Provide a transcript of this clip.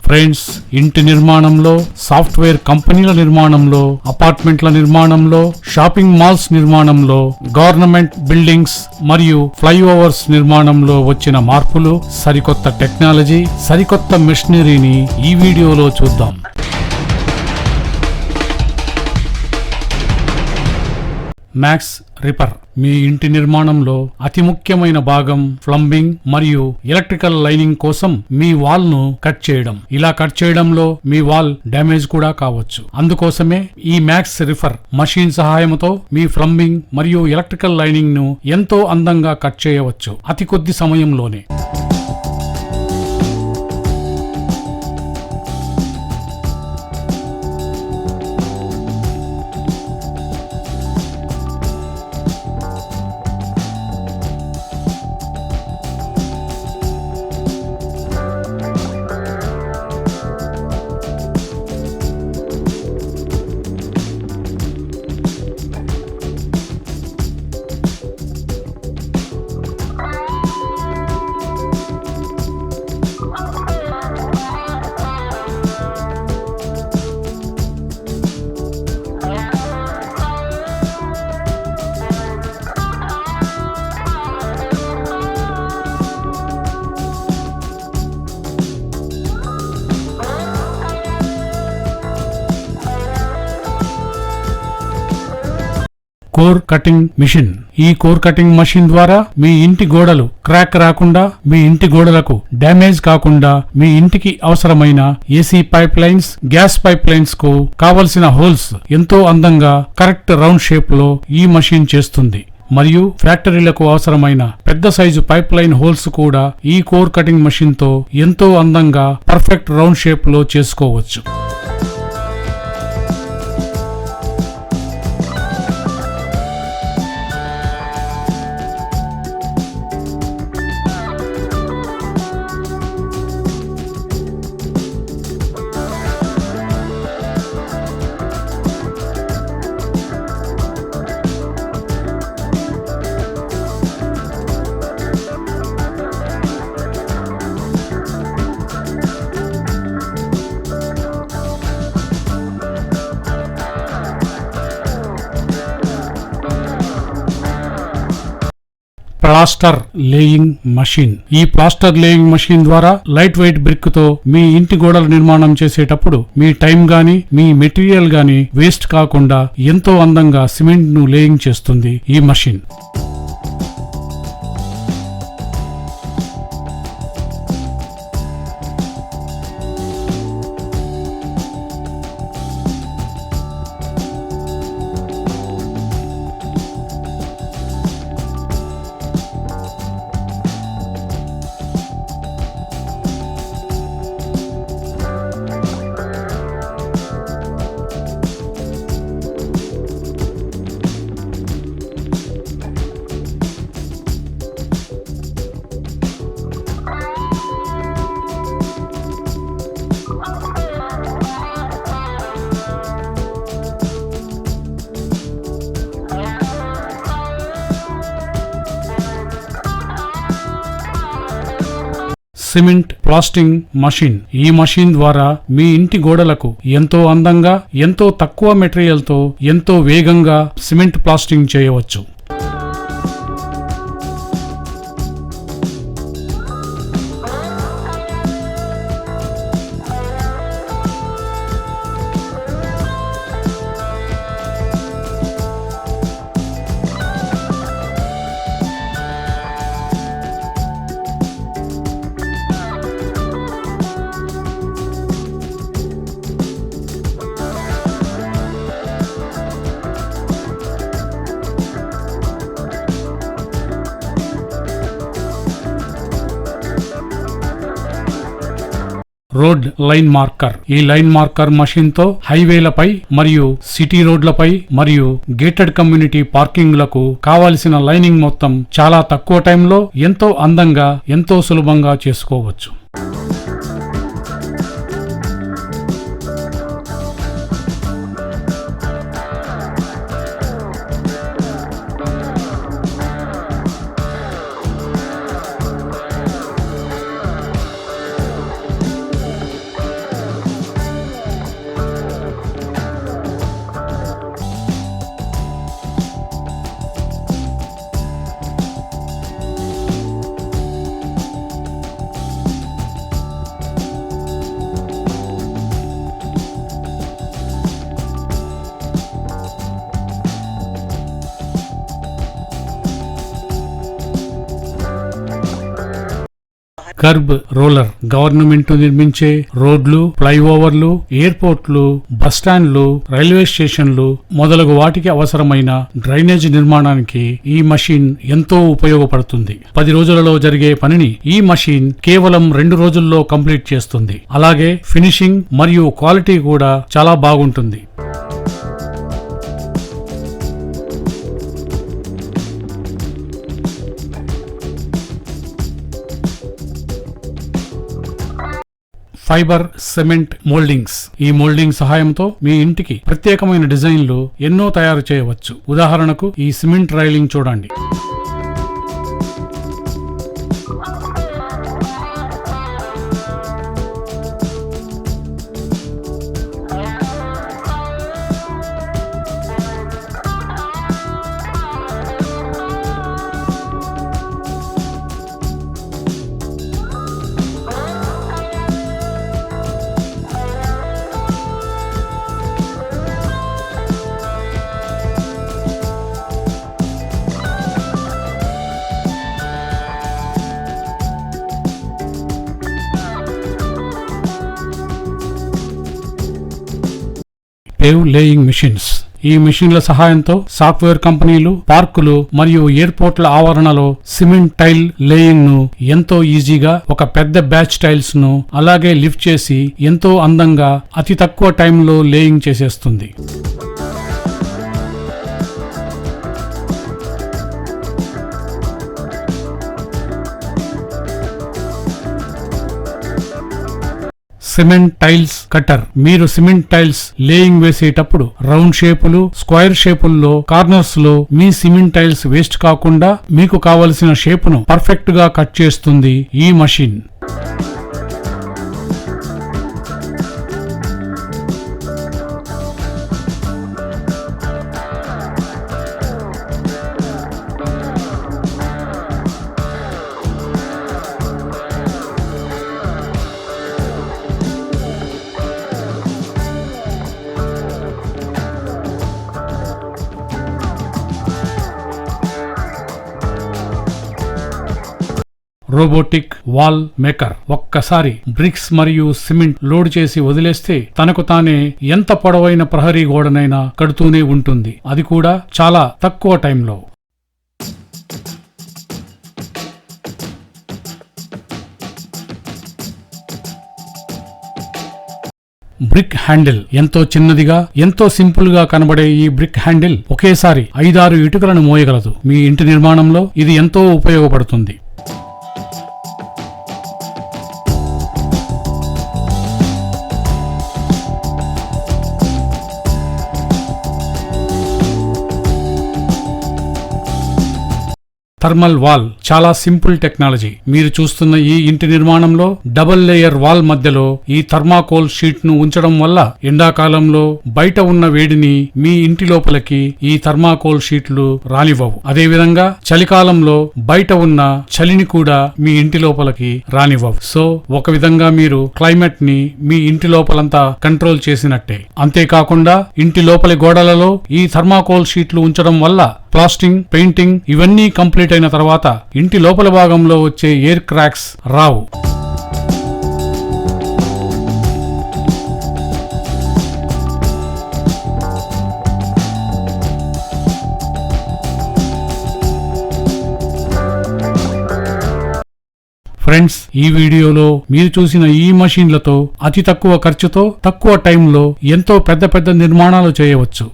Friends, ఇంటి నిర్మాణంలో, software కంపెనీల నిర్మాణంలో, అపార్ట్మెంట్ల నిర్మాణంలో, షాపింగ్ మాల్స్ నిర్మాణంలో, గవర్నమెంట్ బిల్డింగ్స్ మరియు ఫ్లైఓవర్స్ నిర్మాణంలో వచ్చిన మార్పులు, సరికొత్త టెక్నాలజీ, సరికొత్త మెషినరీని ఈ వీడియోలో చూద్దాం. మ్యాక్స్ రిపర్ మీ ఇంటి నిర్మాణంలో అతి ముఖ్యమైన భాగం ప్లంబింగ్ మరియు ఎలక్ట్రికల్ లైనింగ్ కోసం మీ వాల్ ను కట్ చేయడం. ఇలా కట్ చేయడంలో మీ వాల్ డ్యామేజ్ కూడా కావచ్చు. అందుకోసమే ఈ మ్యాక్స్ రిఫర్ మషిన్ సహాయంతో మీ ప్లంబింగ్ మరియు ఎలక్ట్రికల్ లైనింగ్ ను ఎంతో అందంగా కట్ చేయవచ్చు అతి కొద్ది సమయంలోనే. Core cutting machine. ఈ కోర్ కటింగ్ మషిన్ ద్వారా మీ ఇంటి గోడలు క్రాక్ రాకుండా, మీ ఇంటి గోడలకు డ్యామేజ్ కాకుండా, మీ ఇంటికి అవసరమైన AC pipe lines, gas pipe lines కు కావలసిన హోల్స్ ఎంతో అందంగా కరెక్ట్ రౌండ్ షేప్ లో ఈ మషిన్ చేస్తుంది. మరియు ఫ్యాక్టరీలకు అవసరమైన పెద్ద సైజు పైప్ లైన్ హోల్స్ కూడా ఈ కోర్ కటింగ్ మషిన్ తో ఎంతో అందంగా పర్ఫెక్ట్ రౌండ్ షేప్ లో చేసుకోవచ్చు. Plaster laying machine. ఈ ప్లాస్టర్ లేయింగ్ మషిన్ ద్వారా లైట్ వెయిట్ బ్రిక్ తో మీ ఇంటి గోడల నిర్మాణం చేసేటప్పుడు మీ టైం గాని, మీ మెటీరియల్ గాని వేస్ట్ కాకుండా ఎంతో అందంగా సిమెంట్ ను లేయింగ్ చేస్తుంది ఈ మషిన్. Cement plastering machine. ఈ మషిన్ ద్వారా మీ ఇంటి గోడలకు ఎంతో అందంగా, ఎంతో తక్కువ మెటీరియల్ తో ఎంతో వేగంగా సిమెంట్ ప్లాస్టింగ్ చేయవచ్చు. Road line marker. ఈ లైన్ మార్కర్ మషిన్ తో హైవేలపై మరియు సిటీ రోడ్లపై మరియు గేటెడ్ కమ్యూనిటీ పార్కింగ్ లకు కావలసిన లైనింగ్ మొత్తం చాలా తక్కువ టైంలో ఎంతో అందంగా, ఎంతో సులభంగా చేసుకోవచ్చు. కర్బ్ రోలర్ గవర్నమెంట్ నిర్మించే రోడ్లు, ఫ్లైఓవర్లు, ఎయిర్పోర్ట్లు, బస్టాండ్లు, రైల్వే స్టేషన్లు మొదలగు వాటికి అవసరమైన డ్రైనేజ్ నిర్మాణానికి ఈ మషిన్ ఎంతో ఉపయోగపడుతుంది. 10 రోజులలో జరిగే పనిని ఈ మషిన్ కేవలం 2 రోజుల్లో కంప్లీట్ చేస్తుంది. అలాగే ఫినిషింగ్ మరియు క్వాలిటీ కూడా చాలా బాగుంటుంది. Fibre cement moultings. ఈ మోల్డింగ్ సహాయంతో మీ ఇంటికి ప్రత్యేకమైన డిజైన్లు ఎన్నో తయారు చేయవచ్చు. ఉదాహరణకు ఈ సిమెంట్ రైలింగ్ చూడండి. Pave laying machines. ఈ మిషన్ల సహాయంతో సాఫ్ట్వేర్ కంపెనీలు, పార్కులు మరియు ఎయిర్పోర్ట్ల ఆవరణలో సిమెంట్ టైల్ లేయింగ్ ను ఎంతో ఈజీగా ఒక పెద్ద బ్యాచ్ టైల్స్ ను అలాగే లిఫ్ట్ చేసి ఎంతో అందంగా అతి తక్కువ టైంలో లేయింగ్ చేసేస్తుంది. Cement tiles cutter. మీరు సిమెంట్ టైల్స్ లేయింగ్ వేసేటప్పుడు రౌండ్ షేపులు, స్క్వేర్ షేపుల్లో, కార్నర్స్ లో మీ సిమెంట్ టైల్స్ వేస్ట్ కాకుండా మీకు కావలసిన షేపును పర్ఫెక్ట్ గా కట్ చేస్తుంది ఈ మషిన్. Robotic wall maker. ఒక్కసారి బ్రిక్స్ మరియు సిమెంట్ లోడ్ చేసి వదిలేస్తే తనకు తానే ఎంత పొడవైన ప్రహరీ గోడనైనా కడుతూనే ఉంటుంది. అది కూడా చాలా తక్కువ టైంలో. Brick handle. ఎంతో చిన్నదిగా, ఎంతో సింపుల్ గా కనబడే ఈ బ్రిక్ హ్యాండిల్ ఒకేసారి 5-6 ఇటుకలను మోయగలదు. మీ ఇంటి నిర్మాణంలో ఇది ఎంతో ఉపయోగపడుతుంది. Thermal wall. చాలా సింపుల్ టెక్నాలజీ. మీరు చూస్తున్న ఈ ఇంటి నిర్మాణంలో డబుల్ లేయర్ వాల్ మధ్యలో ఈ థర్మాకోల్ షీట్ ను ఉంచడం వల్ల ఎండాకాలంలో బయట ఉన్న వేడిని మీ ఇంటి లోపలికి ఈ థర్మాకోల్ షీట్లు రానివ్వవు. అదేవిధంగా చలికాలంలో బయట ఉన్న చలిని కూడా మీ ఇంటి లోపలికి రానివ్వవు. సో ఒక విధంగా మీరు క్లైమేట్ ని మీ ఇంటి లోపలంతా కంట్రోల్ చేసినట్టే. అంతేకాకుండా ఇంటి లోపలి గోడలలో ఈ థర్మాకోల్ షీట్లు ఉంచడం వల్ల ప్లాస్టింగ్, పెయింటింగ్ ఇవన్నీ కంప్లీట్ అయిన తర్వాత ఇంటి లోపల భాగంలో వచ్చే ఎయిర్ క్రాక్స్ రావు. ఫ్రెండ్స్, ఈ వీడియోలో మీరు చూసిన ఈ మషిన్లతో అతి తక్కువ ఖర్చుతో తక్కువ టైంలో ఎంతో పెద్ద పెద్ద నిర్మాణాలు చేయవచ్చు.